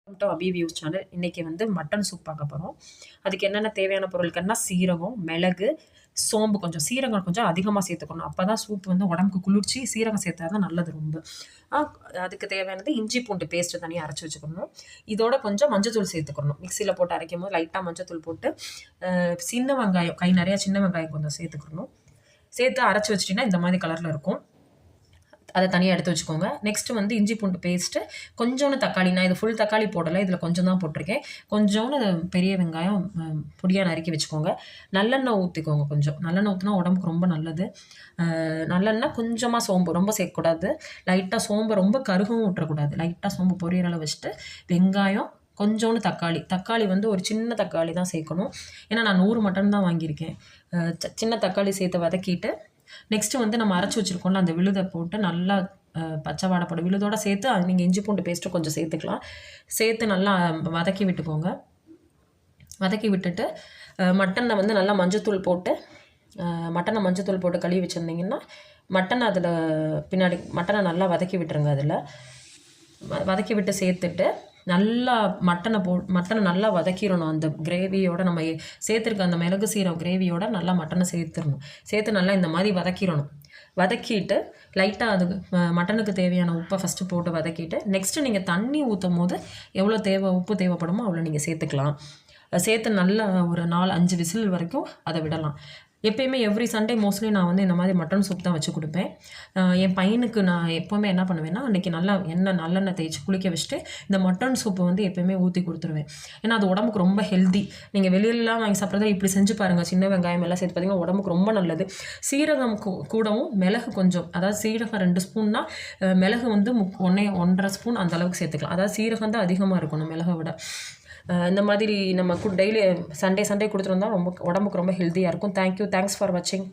Welcome to Abhi views channel. இன்றைக்கி வந்து mutton soup பார்க்க போகிறோம். அதுக்கு என்னென்ன தேவையான பொருட்கள்னா சீரகம், மிளகு, சோம்பு. கொஞ்சம் சீரகம் கொஞ்சம் அதிகமாக சேர்த்துக்கணும். அப்போ தான் சூப் வந்து உடம்புக்கு குளிர்ச்சி. சீரகம் சேர்த்தா தான் நல்லது ரொம்ப. அதுக்கு தேவையானது இஞ்சி பூண்டு பேஸ்ட்டு தனியாக அரைச்சி வச்சுக்கணும். இதோட கொஞ்சம் மஞ்சத்தூள் சேர்த்துக்கணும். மிக்சியில் போட்டு அரைக்கும் போது லைட்டாக மஞ்சத்தூள் போட்டு சின்ன வெங்காயம், கை நிறையா சின்ன வெங்காயம் கொஞ்சம் சேர்த்துக்கணும். சேர்த்து அரைச்சி வச்சிட்டிங்கன்னா இந்த மாதிரி கலரில் இருக்கும். அதை தனியாக எடுத்து வச்சுக்கோங்க. நெக்ஸ்ட்டு வந்து இஞ்சி பூண்டு பேஸ்ட்டு, கொஞ்சோண்டு தக்காளி. நான் இது ஃபுல் தக்காளி போடலை, இதில் கொஞ்சம் தான் போட்டிருக்கேன். கொஞ்சோண்டு பெரிய வெங்காயம் பொடியாக நறுக்கி வச்சுக்கோங்க. நல்லெண்ணெய் ஊற்றிக்கோங்க. கொஞ்சம் நல்லெண்ணெய் ஊற்றினா உடம்புக்கு ரொம்ப நல்லது. நல்லெண்ணெய், கொஞ்சமாக சோம்பு, ரொம்ப சேர்க்கக்கூடாது. லைட்டாக சோம்பு ரொம்ப கருகவும் விட்டுறக்கூடாது. லைட்டாக சோம்பு பொரியற அளவு வச்சுட்டு வெங்காயம், கொஞ்சோண்டு தக்காளி வந்து ஒரு சின்ன தக்காளி தான் சேர்க்கணும். ஏன்னா நான் 100 மட்டன் தான் வாங்கியிருக்கேன். சின்ன தக்காளி சேர்த்து வதக்கிட்டு நெக்ஸ்ட்டு வந்து நம்ம அரைச்சி வச்சுருக்கோம்ல அந்த விழுதை போட்டு நல்லா பச்சை வாடைப்படும். விழுதோடு சேர்த்து நீங்கள் இஞ்சி பூண்டு பேஸ்ட்டு கொஞ்சம் சேர்த்துக்கலாம். சேர்த்து நல்லா வதக்கி விட்டுக்கோங்க. வதக்கி விட்டுட்டு மட்டனை வந்து நல்லா மஞ்சத்தூள் போட்டு கழுவி வச்சுருந்தீங்கன்னா அதில் பின்னாடி மட்டனை நல்லா வதக்கி விட்டுருங்க. அதில் வதக்கி விட்டு சேர்த்துட்டு நல்லா மட்டனை நல்லா வதக்கிடணும். அந்த கிரேவியோட நம்ம சேர்த்துருக்க அந்த மிளகு சீரகம் கிரேவியோட நல்லா மட்டனை சேர்த்து நல்லா இந்த மாதிரி வதக்கிடணும். வதக்கிட்டு லைட்டாக அது மட்டனுக்கு தேவையான உப்பை ஃபஸ்ட்டு போட்டு வதக்கிட்டு நெக்ஸ்ட்டு நீங்கள் தண்ணி ஊற்றும் போது எவ்வளோ உப்பு தேவைப்படுமோ அவ்வளோ நீங்கள் சேர்த்துக்கலாம். சேர்த்து நல்லா ஒரு 4-5 விசில் வரைக்கும் அதை விடலாம். எப்போயுமே எவ்ரி சண்டே மோஸ்ட்லி நான் வந்து இந்த மாதிரி மட்டன் சூப் தான் வச்சு கொடுப்பேன். என் பையனுக்கு நான் எப்போவுமே என்ன பண்ணுவேன்னா அன்றைக்கி நல்லா நல்லெண்ணெய் தேய்ச்சி குளிக்க வச்சுட்டு இந்த மட்டன் சூப்பு வந்து எப்போயுமே ஊற்றி கொடுத்துருவேன். ஏன்னா அது உடம்புக்கு ரொம்ப ஹெல்தி. நீங்கள் வெளியிலலாம் வாங்கி சாப்பிட்றத இப்படி செஞ்சு பாருங்கள். சின்ன வெங்காயம் எல்லாம் சேர்த்து பார்த்திங்கன்னா உடம்புக்கு ரொம்ப நல்லது. சீரகம் கூடவும் மிளகு கொஞ்சம், அதாவது சீரகம் 2 ஸ்பூன்னா மிளகு வந்து 1.5 ஸ்பூன் அந்த அளவுக்கு சேர்த்துக்கலாம். அதாவது சீரகம் தான் அதிகமாக இருக்கணும் மிளகை விட. இந்த மாதிரி நம்ம டெய்லி சண்டே கொடுத்துட்டு வந்தால் ரொம்ப உடம்புக்கு ரொம்ப ஹெல்த்தியாக இருக்கும். தேங்க்ஸ் ஃபார் வாட்சிங்.